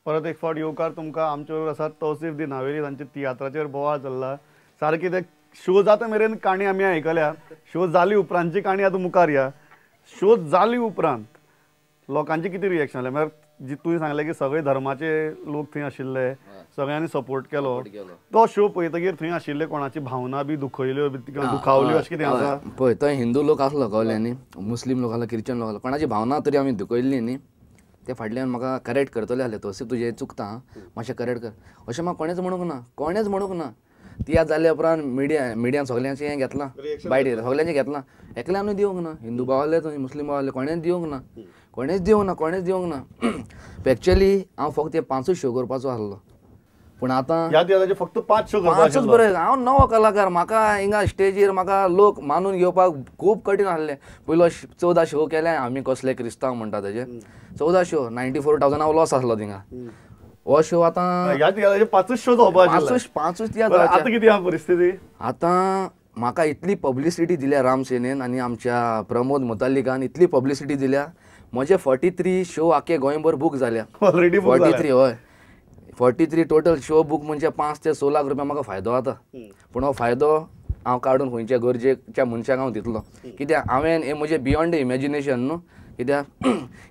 परत एक फावट येवकार तुमकां आमचे बरोबर आसात तौसिफ दी नावेली तांचे तियात्राचेर बोवाळ चल्ला सारकी ते शो जाता मेरेन काणी आमी आयकल्या शो जाली उपरांतची काणी आतां मुखार या शो जाली उपरांत लोकांचे कितें रिएक्शन जालें म्हळ्यार जी तुवें सांगलें की सगळे धर्माचे लोक थंय आशिल्ले सगळ्यांनी सपोर्ट केलो तो शो पळयतकीर थंय आशिल्ले कोणाची भावना बी दुखयल्यो दुखावल्यो अशें कितें आसा पळय थंय हिंदू लोक आसलो कळ्ळें न्ही मुस्लीम लोक आसलो क्रिश्चन लोक आसलो कोणाची भावना तरी आमी दुखयल्ली न्ही ते फाटल्यान म्हाका करेक्ट करतले आसले तोसी तुजें चुकता मातशें करेक्ट कर अशें म्हाका कोणेच म्हणूंक ना तियात्र जाल्या उपरांत मिडियान सगल्यांचें हें घेतलां बायट सगल्यांचें घेतलां एकल्यानूय दिवंक ना हिंदू भाव आसले थंय मुस्लीम भाव आसले कोणेच दिवंक ना एक्चुअली हांव फक्त 5 शो करपाचो आसलो पूण आतां फक्त 5 शो पांचूच बरें हांव नवो कलाकार म्हाका हिंगा स्टेजीर म्हाका लोक मानून घेवपाक खूब कठीण आसलें पयलो 14 शो केले आमी कसले क्रिस्तांव म्हणटा तेजे 14 शो 94,000 हांव लॉस आसलो थिंगा हो शो आतां 5 शो जावपाक पांचूच आतां कितें आहा परिस्थिती आतां म्हाका इतली पब्लिसिटी दिल्या राम सेनेन आनी आमच्या प्रमोद मुतालिकान इतली पब्लिसिटी दिल्या म्हजे 43 शो आख्खे गोंयभर बूक जाल्या ऑलरेडी 43 हय 43 टोटल शो बूक म्हणजे 5 ते 6 लाख रुपया म्हाका फायदो जाता पूण हो फायदो हांव काडून खंयच्या गरजेच्या मनशाक हांव दितलो कित्याक हांवें हे म्हजें बियोंड द इमॅजिनेशन न्हू कित्याक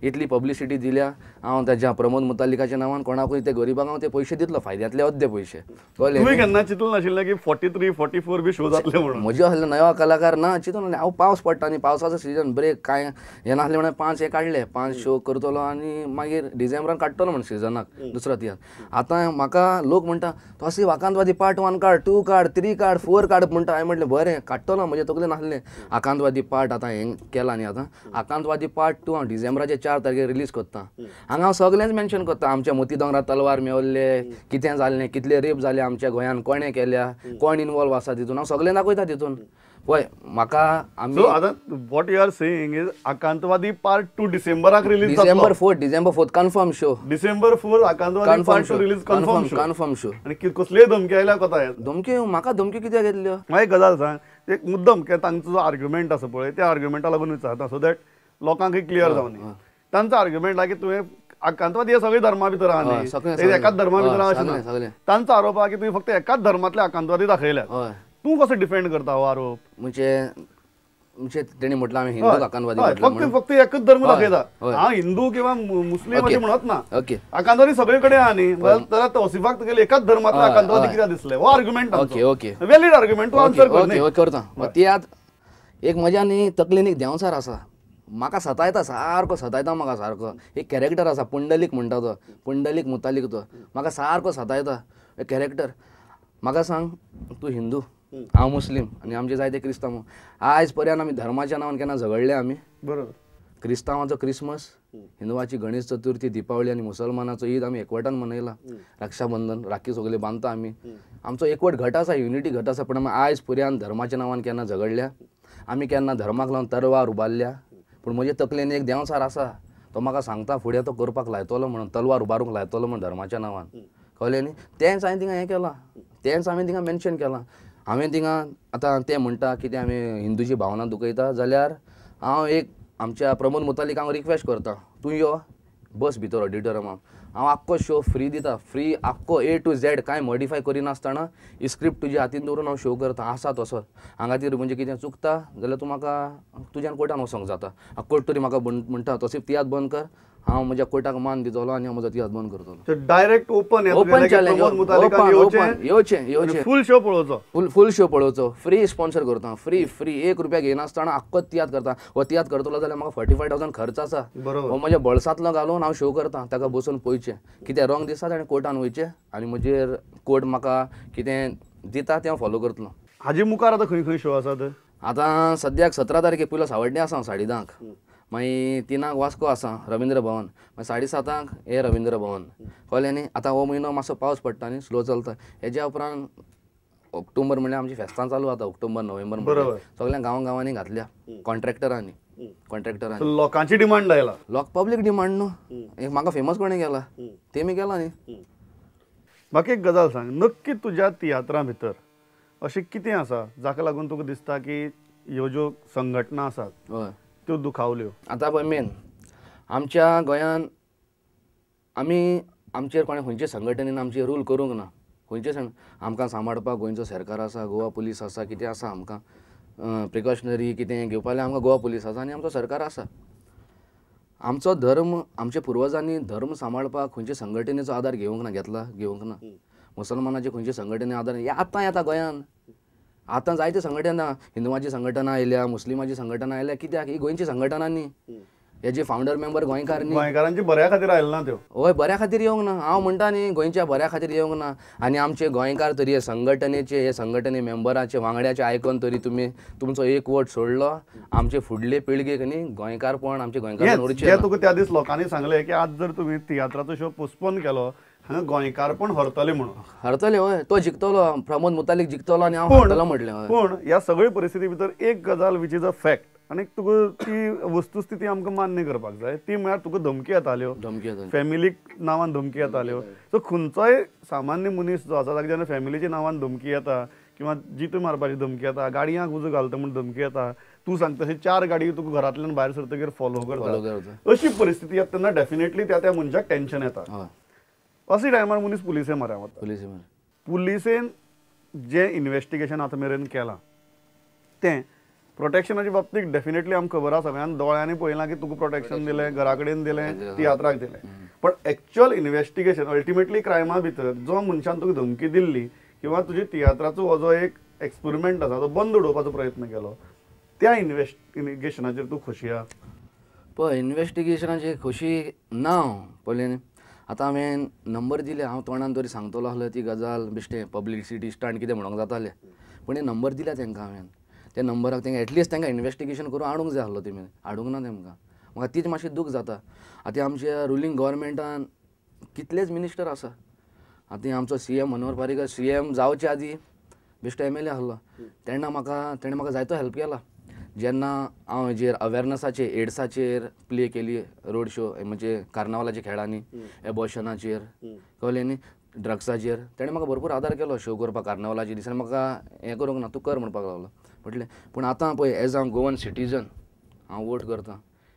इतली पब्लिसिटी दिल्या हांव ताच्या प्रमोद मुतालिकाच्या नांवान कोणाकूय ते गरीबाक हांव ते पयशे दितलो फायद्यांतले अर्दे पयशे तुवें केन्ना चिंतून नाशिल्लें की 43 44 बी शो जातले म्हणून म्हजे असले नवा कलाकार ना चिंतून नासलें हांव पावस पडटा न्ही पावसाचो सिजन ब्रेक कांय हें नासलें म्हणून 5 हे काडले 5 शो करतलो आनी मागीर डिसेंबरान काडटलो म्हणून सिजनाक दुसरो तियात्र आतां म्हाका लोक म्हणटा तो अशी आकांतवादी पार्ट 1 काड 2 काड 3 काड 4 काड म्हणटा हांवें म्हटलें बरें काडटलो म्हजे तकलेन नासलें आकांतवादी पार्ट आतां हें केला न्ही आतां आकांतवादी पार्ट 2 हांव डिसेंबराचे 4 तारखेर रिलीज करता हांगा हांव सगळेंच मेन्शन करता आमच्या मोती दोंगरार तलवार मेवल्ले कितें जाल्लें कितले रेप जाले आमच्या गोंयान कोणें केल्या कोण इनवॉल्व आसा तितून हांव सगळें दाखयता तितून पळय म्हाका आमी आतां what you are saying is Aakantwadi part 2 डिसेंबराक release December 4 confirm show December 4 Aakantwadi part 2 release confirm show आनी कसले धमकी आयल्या कोता धमकी म्हाका धमकी कित्याक येतल्यो मागीर गजाल सांग एक मुद्दम तांचो जो आर्ग्युमेंट आसा पळय त्या आर्ग्युमेंटा लागून विचारता सो दॅट लोकांकय क्लियर जावनी तांचो आर्ग्युमेंट आहा की तुवें आकांतवादी हे सगळे धर्मा भितर आहा न्ही एकाच धर्मा भितर आहा तांचो आरोप आहा की तुवें फक्त एकाच धर्मातले आकांतवादी दाखयल्या तूं कसो डिफेंड करता हो आरोप म्हणजे तेणी म्हटलं आम्ही हिंदू आकांतवादी फक्त एकच धर्म दाखयता हांव हिंदू किंवा मुस्लीम अशें म्हणत ना आकांतवादी सगळे कडेन आहा न्ही जाल्यार तौसिफाक तुगेले एकाच धर्मातले आकांतवादी कित्याक दिसले हो आर्ग्युमेंट वॅलीड आर्ग्युमेंट तूं आन्सर कर करता तियात एक म्हज्या न्ही तकलेन एक देंवचार आसा म्हाका सतायता सतायता म्हाका सारको एक कॅरेक्टर आसा पुंडलीक म्हणटा तो पुंडलीक मुतालीक तो म्हाका सारको सतायता एक कॅरेक्टर म्हाका सांग तूं हिंदू हांव मुस्लीम आनी आमचे जायते क्रिस्तांव आयज पर्यंत आमी धर्माच्या नांवान केन्ना झगडले आमी बरोबर क्रिस्तांवांचो क्रिसमस हिंदुवाची गणेश चतुर्थी दिपावली आनी मुसलमानाचो ईद आमी एकवटान मनयला रक्षाबंधन राखी सगळे बांदता आमी आमचो एकवट घट आसा युनिटी घट आसा पूण आमी आयज पर्यंत धर्माच्या नांवान केन्ना झगडल्या आमी केन्ना धर्माक लावन तरवार उबारल्या पूण म्हजे तकलेन एक देंवचार आसा तो म्हाका सांगता फुडें तो करपाक लायतलो म्हणून तलवार उबारूंक लायतलो म्हणून धर्माच्या नांवान कळ्ळें न्ही तेंच हांवें थिंगा हें केलां तेंच हांवें थिंगा मेन्शन केलां हांवें थिंगा आतां तें म्हणटा कितें आमी हिंदूची भावना दुखयता जाल्यार हांव एक आमच्या प्रमोद मुतालीक रिक्वेस्ट करता तूं यो बस भितर ऑडिटोरियमाक हांव आख्खो शो फ्री दिता फ्री आख्खो A to Z कांय मॉडिफाय करिनासतना ही स्क्रिप्ट तुज्या हातीन दवरून हांव शो करता आसा तसो हांगा ती म्हणजे कितें चुकता जाल्यार तूं म्हाका तुज्यान कोर्टान वचोंक जाता कोर्ट तरी म्हाका म्हणटा तशें तियात्र बंद कर हांव म्हज्या कोर्टाक मान दितलो आनी हांव म्हजो तियात्र बंद करतलो डायरेक्ट ओपन चॅलेंज येवचें फूल शो पळोवचो फूल शो पळोवचो फ्री स्पॉन्सर करता फ्री 1 रुपया घेयनासतना आख्खो तियात्र करता हो तियात्र करतलो जाल्यार म्हाका 45,000 खर्च आसा हो म्हज्या बळसांतलो घालून हांव शो करता ताका बसून पळयचें कितें रॉंग दिसता ताणें कोर्टान वयचें आनी म्हजेर कोर्ट म्हाका कितें दिता तें हांव फॉलो करतलो हाजे मुखार आतां खंय खंय शो आसात आतां सद्याक 17 तारखेक पयलो सावड्ड्या आसा 10:30 मागीर 3 वास्को आसा रवींद्र भवन मागीर 7:30 हे रवींद्र भवन कळ्ळें न्ही आतां हो म्हयनो मातसो पावस पडटा न्ही स्लो चलता हेज्या उपरांत ऑक्टोबर म्हणल्यार आमची फेस्तां चालू जाता ऑक्टोबर नोव्हेंबर सगळ्या गांवांनी घातल्या कॉन्ट्रॅक्टरांनी लोकांची डिमांड आयला पब्लीक डिमांड न्हू एक म्हाका फेमस कोणें केला तेमी केला न्ही म्हाका एक गजाल सांग नक्की तुज्या तियात्रा भितर अशें कितें आसा जाका लागून तुका दिसता की ह्यो ज्यो संघटना आसात हय त्यो दुखावल्यो आतां पळय मेन आमच्या गोंयान आमी आमचेर कोणें खंयचे संघटनेन आमचेर रूल करूंक ना. खंयचे आमकां सांबाळपाक गोंयचो सरकार आसा, गोवा पुलीस आसा, कितें आसा आमकां प्रिकॉशनरी कितें घेवपा जाल्यार आमकां गोवा पुलीस आसा आनी आमचो सरकार आसा. आमचो धर्म आमच्या पुर्वजांनी धर्म सांबाळपाक खंयचे संघटनेचो आदार घेवंक ना, घेवंक ना. मुसलमानाचे खंयचे संघटने आदार आतां येता गोंयान. आतां जायते संघटना, हिंदुवाची संघटना आयल्या, मुस्लिमाची संघटना आयल्या. कित्याक ही गोंयची संघटना न्ही. हेजे फावंडर मेंबर गोंयकार न्ही. गोंयकारांची बऱ्या खातीर आयले ना त्यो. हय, बऱ्या खातीर येवंक ना. हांव म्हणटा न्ही गोंयच्या बऱ्या खातीर येवंक ना. आनी आमचे गोंयकार तरी हे संघटने मेंबराचे वांगड्याचे आयकून तरी तुमी तुमचो एक वोट सोडलो. आमचे फुडले पिळगेक न्ही गोंयकारपण आमचे गोंयकारान उरचें ना. तुका त्या दीस लोकांनी सांगले की आज जर तुम्ही तियात्राचो शो पोस्टपोन केलो हांगा गोंयकारपण हरतले म्हणून. हरतले हय. तो जिखतलो, प्रमोद मुतालीक जिखतलो आनी हांव हरतलो म्हटलें. पूण ह्या सगळे परिस्थिती भितर एक गजाल विच इज अ फॅक्ट आनी तुका ती वस्तुस्थिती आमकां मान्य करपाक जाय. ती म्हळ्यार तुका धमकी येताल्यो, फॅमिलीक नांवान धमकी येताल्यो. सो खंयचोय सामान्य मनीस जो आसा ताका जेन्ना फॅमिलीच्या नांवान धमकी येता किंवा जीत मारपाची धमकी येता, गाडयांक उजो घालता म्हूण धमकी येता, तूं सांगता तशें 4 गाडयो तुका घरांतल्यान भायर सरतकीर फॉलो करता, अशी परिस्थिती येता तेन्ना डेफिनेटली त्या मनशाक टेन्शन येता. अशे टायमार मनीस पुलिसे म्हऱ्या वता. पुलिसेन जे इन्व्हेस्टिगेशन आतां मेरेन केलां तें प्रोटेक्शनाच्या बाबतीत डेफिनेटली आमकां खबर आसा. हांवें दोळ्यांनी पळयलां की तुका प्रोटेक्शन दिलें, घरा कडेन दिलें, तियात्राक दिलें. पण एक्च्युअल इन्व्हेस्टिगेशन अल्टिमेटली क्रायमा भितर जो मनशान तुका धमकी दिल्ली किंवा तुज्या तियात्राचो हो जो एक एक्सपेरिमेंट आसा तो बंद उडोवपाचो प्रयत्न केलो, त्या इन्व्हेस्टिगेशनाचेर तूं खोशी आहा? पळय, इन्व्हेस्टिगेशनाचेर खोशी ना. पळय न्ही, आतां हांवें नंबर दिले, हांव तोंडान तरी सांगतलो आसलो ती गजाल बेश्टें पब्लिसिटी स्टंट कितें म्हणूंक जातालें. पूण हे नंबर दिल्या तांकां हांवें. त्या नंबराक तांकां एटलिस्ट तांकां इन्व्हेस्टिगेशन करून हाडूंक जाय आसलो. तेमी हाडूंक ना तांकां. म्हाका तीच मातशें दूख जाता. आतां आमच्या रुलींग गव्हर्मेंटान कितलेच मिनिस्टर आसा. आतां आमचो CM मनोहर पर्रीकर CM जावचे आदीं बेश्टो MLA आसलो. तेणें म्हाका जायतो हेल्प केला. जेन्ना हांव हेजेर अवेरनसाचेर एड्साचेर प्ले केली रोड शो, म्हणजे कार्नावालाच्या खेळांनी, एबॉर्शनाचेर कळ्ळें न्ही, ड्रग्साचेर तेणें म्हाका भरपूर आदार केलो शो करपाक. कार्नावालाच्या दिसांनी म्हाका हें करूंक ना, तूं कर म्हणपाक लागलो म्हटलें. पूण आतां पळय एज अ गोवन सिटीजन हांव वोट करतां.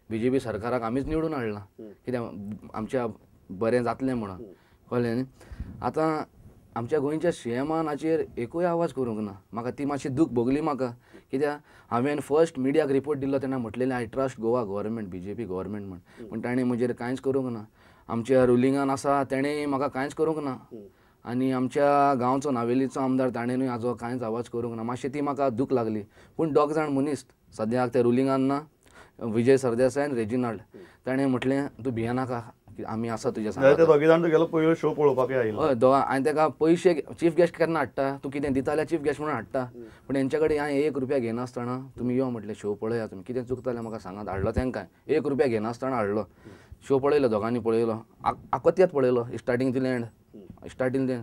BJP सरकाराक आमीच निवडून हाडलां कित्याक आमच्या बरें जातलें म्हणून, कळ्ळें न्ही. आतां आमच्या गोंयच्या CMान हाचेर एकूय आवाज करूंक ना. म्हाका ती मातशी दूख भोगली म्हाका. कित्याक हांवें फर्स्ट मिडियाक रिपोर्ट दिल्लो तेन्ना म्हटलेलें I trust Goa government, BJP government म्हण. पूण ताणें म्हजेर कांयच करूंक ना. आमच्या रुलिंगान आसा तेणें म्हाका कांयच करूंक ना. आनी आमच्या गांवचो नावेलीचो आमदार ताणेंनूय हाजो कांयच आवाज करूंक ना. मातशी ती म्हाका दूख लागली. पूण 2 जाण मनीस सद्याक ते रुलिंगान ना, विजय सरदेसाय आनी रेजिनाल्ड. ताणें म्हटलें तूं भियेनाका, आमी आसा तुज्या सांगात. दोगी जाण तुगेलो पयलो शो पळोवपाकूय आयलो. हय, हांवें ताका पयशे चीफ गेस्ट केन्ना हाडटा, तूं कितें दिता जाल्यार चीफ गेस्ट म्हणून हाडटा. पूण हेंच्या कडेन हांवें 1 रुपया घेनासतना तुमी यो म्हटलें शो पळया, तुमी कितें चुकता जाल्यार म्हाका सांगात. हाडलो तांकां 1 रुपया घेनासतना हाडलो. शो पळयलो, दोगांनी पळयलो, आकोत्यात पळयलो स्टार्टींग टू एंड. स्टार्टींग ते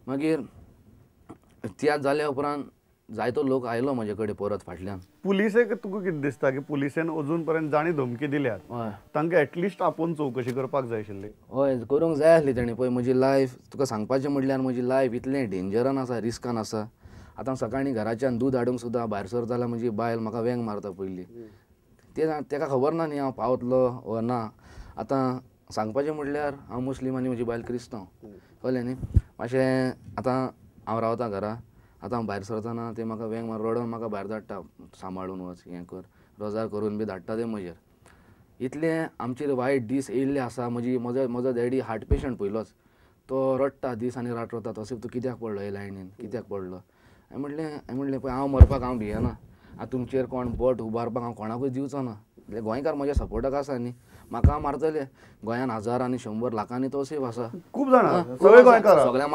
मागीर तियात्र जाल्या उपरांत जायतो लोक आयलो म्हजे कडेन परत फाटल्यान. पुलिसेक तुका कितें दिसता की पुलिसेन अजून पर्यंत जाणी धमकी दिल्यात, तांकां एटलिस्ट आपोवन चवकशी करपाक जाय आशिल्ली? हय, करूंक जाय आसली तेणी. पळय म्हजी लायफ तुका सांगपाचें म्हटल्यार म्हजी लायफ इतलें डेंजरान आसा, रिस्कान आसा. आतां सकाळीं घराच्यान दूद हाडूंक सुद्दां भायर सर जाल्यार म्हजी बायल म्हाका वेंग मारता पयलीं. तेका खबर ना न्ही हांव पावतलो वा ना. आतां सांगपाचें म्हटल्यार हांव मुस्लीम आनी म्हजी बायल क्रिस्तांव, कळ्ळें न्ही. मातशें आतां हांव रावतां घरा, आतां हांव भायर सरतना ते म्हाका वेंग मारून रडोवन म्हाका भायर धाडटा, सांबाळून वच, हें कर, रोजार करून बी धाडटा ते म्हजेर. इतले आमचेर वायट दीस येयल्ले आसा. म्हजो डॅडी हार्ट पेशंट पयलोच, तो रडटा दीस आनी रात रडटा. तसो तूं कित्याक पडलो हे लायनीन, कित्याक पडलो? हांवें म्हणलें पळय हांव मरपाक हांव भियेना. तुमचेर कोण बोट उबारपाक हांव कोणाकूय दिवचो ना. गोंयकार म्हज्या सपोर्टाक आसा न्ही, म्हाका मारतले. गोंयान 1000 आनी 100 लाखांनी तो सेफ आसा. खूब जाणां, सगळे गोंयकार, सगळे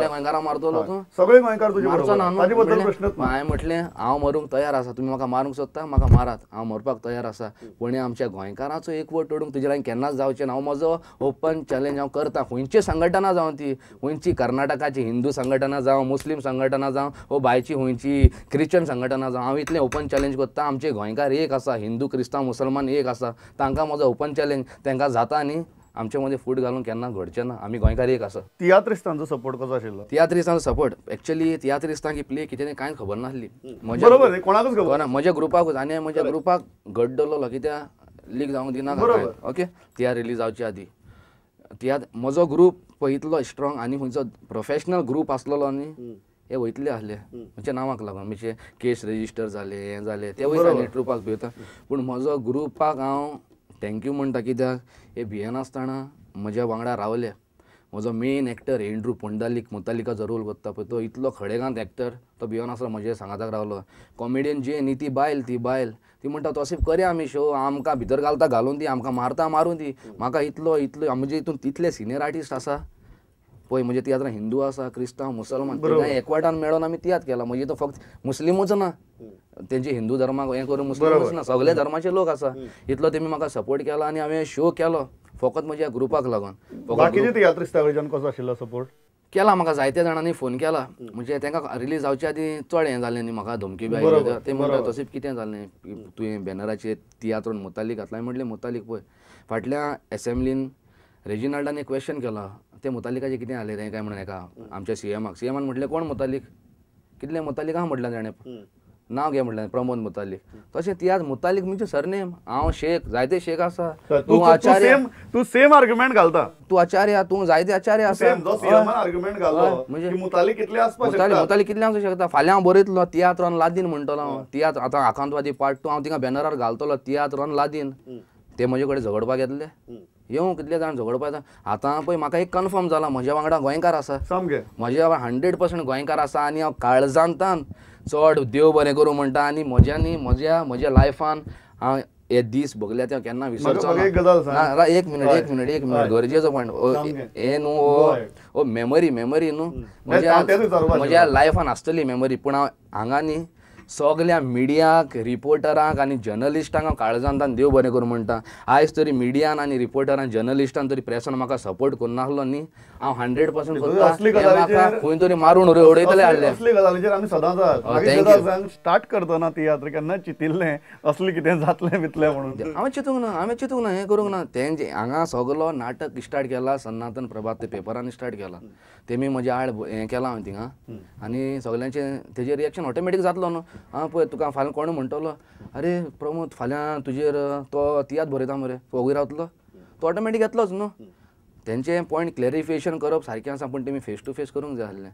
गोंयकारां मारतलो तूं, सगळे गोंयकार तुजे मारचो ना. ताजे बद्दल प्रश्नच ना. हांवें म्हटलें हांव मरूंक तयार आसा, तुमी म्हाका मारूंक सोदता म्हाका मारात, हांव मरपाक तयार आसा. पूण आमच्या गोंयकाराचो एकवट तोडूंक तुजे लायन केन्नाच जावचें ना. हांव म्हजो ओपन चॅलेंज हांव करतां. खंयची संघटना जावं ती, खंयची कर्नाटकाची हिंदू संघटना जावं, मुस्लीम संघटना जावं, वो भायची खंयची क्रिश्चन संघटना जावं, हांव इतलें ओपन चॅलेंज करता. आमचे गोंयकार एक आसा, हिंदू क्रिस्तांव मुसलमान एक आसा. तांकां म्हजो ओपन चॅलेंज, तांकां जाता न्ही आमचे मदीं फूट घालून केन्ना घडचें ना. आमी गोंयकार एक आसा. तियात्रिस्तांचो सपोर्ट कसो आशिल्लो? तियात्रिस्तांचो सपोर्ट एक्चुअली तियात्रिस्तांक ही प्ले कितें कांयच खबर नासली. बरोबर, कोणाकूच खबर ना. म्हज्या ग्रुपाकूच, आनी म्हज्या ग्रुपाक घड्डलो कित्याक लीक जावंक दिना. ओके, तियात्र रिलीज जावचे आदीं तियात म्हजो ग्रूप पळयतलो स्ट्रॉंग आनी खंयचो प्रोफेशनल ग्रूप आसलेलो न्ही हे वयतले आहले म्हणजे नांवाक लागून म्हणजे केस रेजिस्टर जाले हें जालें ते वयता नेटवर्पाक भिवता पूण म्हजो ग्रुपाक हांव थँक्यू म्हणटा कित्याक हे भियेन आसतना म्हज्या वांगडा रावले म्हजो मेन एक्टर एंड्रू पुंडलीक मुतालिकाचो रोल करता पळय तो इतलो खडेगांत एक्टर तो भियोन आसलो म्हजे सांगाताक रावलो कॉमेडियन जे न्ही ती बायल ती म्हणटा तोसिफ करया आमी शो आमकां भितर घालता घालून दी आमकां मारता मारून दी म्हाका इतलो म्हणजे हितून तितले सिनियर आर्टिस्ट आसा पळय म्हणजे तियात्रां हिंदू आसा क्रिस्तांव मुसलमान तिगांय एकवटान मेळोन आमी तियात केला म्हणजे तो फक्त मुस्लिमूच ना तेंचे हिंदू धर्माक हें करून मुस्लिमूच ना सगळे धर्माचे लोक आसा इतलो तेमी म्हाका सपोर्ट केला आनी हांवें शो केलो फकत म्हज्या ग्रुपाक लागून बाकीचे तियात्रिस्ता कडच्यान कसो आशिल्लो सपोर्ट केला म्हाका जायत्या जाणांनी फोन केला म्हणजे तांकां रिलीज जावच्या आदीं चड हें जालें न्ही म्हाका धमकी बी आयली ते म्हणटा तशें कितें जालें तुवें बॅनराचेर तियात्रोन मुतालीक घातला म्हणलें मुतालीक पळय फाटल्या एसेंब्लीन रेजिनाल्डान एक क्वेश्चन केला ते मुतालिकाचें कितें जालें तें काय म्हणून एका आमच्या सीएमान म्हटलें कोण मुतालीक कितलें मुतालीक हांव म्हटलें ताणें नांव घे म्हटलें प्रमोद मुतालीक तशें तियात मुतालीक म्हणजे सरनेम हांव शेख जायते शेख आसा तूं आचार्य तू सेम आर्ग्युमेंट घालता तूं आचार्य तूं जायते आचार्य आसा आर्ग्युमेंट घालो म्हणजे मुतालीक कितले आसपाक शकता मुतालीक कितले आसूं शकता फाल्यां हांव बरयतलो तियात्रान लादीन म्हणटलो हांव तियात्र आतां आकांतवादी पार्ट 2 हांव थिंगा बॅनरार घालतलो तियात्रान लादीन ते म्हजे कडेन झगडपाक येतले येवं कितले जाण झगडपाक आतां पळय म्हाका एक कन्फर्म जाला म्हज्या वांगडा गोंयकार आसा सामकें म्हज्या 100% गोंयकार आसा आनी हांव काळजांतान चड देव बरें करूं म्हणटा आनी म्हज्या लायफान हांव हे दीस भोगल्या ते केन्ना विसरचो ना एक मिनिट गरजेचो पॉयंट हे न्हू मेमरी न्हू म्हज्या लायफान आसतली मेमरी पूण हांव हांगा न्ही सगळ्या मिडियाक रिपोर्टरांक आनी जर्नलिस्टांक हांव काळजांतान देव बरें करूं म्हणटा आयज तरी मिडियान आनी रिपोर्टरान जर्नलिस्टान तरी प्रेसान म्हाका सपोर्ट करनासलो न्ही हांव 100% करता खंय तरी मारून उडयतले हाडले असली गजालीचेर आमी सदांच स्टार्ट करतना तियात्र केन्ना चिंतिल्लें असलें कितें जातलें बितलें म्हणून हांवें चिंतूंक ना हें करूंक ना तेंचे हांगा सगलो नाटक स्टार्ट केला सनातन प्रभात ते पेपरांनी स्टार्ट केला तेमी म्हजे आड हें केलां हांवें थिंगा आनी सगल्यांचें तेजेर रिएक्शन ऑटोमॅटीक जातलो न्हू हां पळय तुका फाल्यां कोण म्हणटलो अरे प्रमोद फाल्यां तुजेर तो तियात्र बरयता मरे तो वयर रावतलो तो ऑटोमॅटीक येतलोच न्हू तेंचें पॉयंट क्लॅरिफिकेशन करप सारकें आसा पूण तेमी फेस टू फेस करूंक जाय आसलें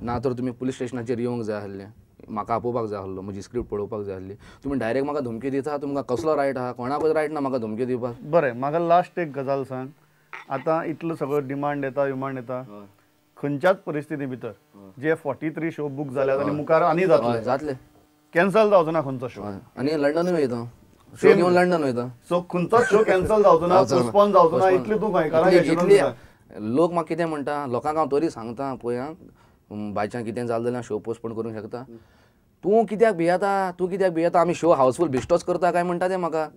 ना तर तुमी पुलीस स्टेशनाचेर येवंक जाय आसलें म्हाका आपोवपाक जाय आसलो म्हजी स्क्रिप्ट पळोवपाक जाय आसली तुमी डायरेक्ट म्हाका धमकी दिता तुमकां कसलो रायट आहा कोणाकूच रायट ना म्हाका धमकी दिवपाक बरें म्हाका लास्ट एक गजाल सांग आतां इतलो सगळो डिमांड येता खंयच्याच परिस्थिती भितर जे 43 शो बूक जाल्यात आनी मुखार आनी जातले कॅन्सल जावचो ना खंयचो शो आनी लंडनूय वयता शो घेवन लंडन वयता सो खंयचोच शो कॅन्सल जावचो ना पोस्टपोन जावचो ना इतली तूं गोंयकारांक लोक म्हाका कितें म्हणटा लोकांक हांव तरी सांगता पळय आं बायचान्स कितें जालें जाल्यार शो पोस्टपोन करूंक शकता तूं कित्याक भियेता आमी शो हावसफूल बिश्टोच करता काय म्हणटा ते म्हाका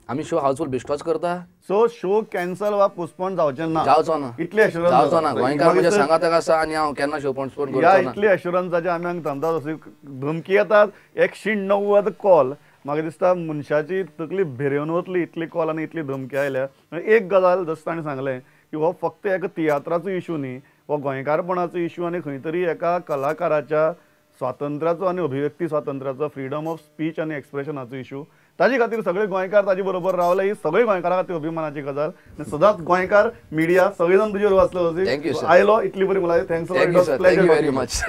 आमी शो हावसफूल बिश्टोच करता सो शो कॅन्सल वा पोस्टपोन जावचो ना इतले एश्युरन्स जावचो ना गोंयकार म्हणजे सांगाताक आसा आनी हांव केन्ना शो पोस्टपोन करचो ना इतले एश्युरन्साचे आमी हांगा धंदा धमकी येतात 190 कॉल म्हाका दिसता मनशाची तकली भिरेवन वतली इतली कॉल आनी इतली धमकी आयल्या एक गजाल जसो ताणें सांगलें की हो फक्त एका तियात्राचो इशू न्ही हो गोंयकारपणाचो इशू आनी खंय तरी एका कलाकाराच्या स्वातंत्र्याचो आनी अभिव्यक्ती स्वातंत्र्याचो फ्रीडम ऑफ स्पीच आनी एक्सप्रेशनाचो इशू ताजे खातीर सगळे गोंयकार ताजे बरोबर रावले ही सगळी गोंयकारां खातीर अभिमानाची गजाल सदांच गोंयकार मिडिया सगळे जाण तुजेर वाचलो आयलो इतली बरी मला थँक्स वेरी मच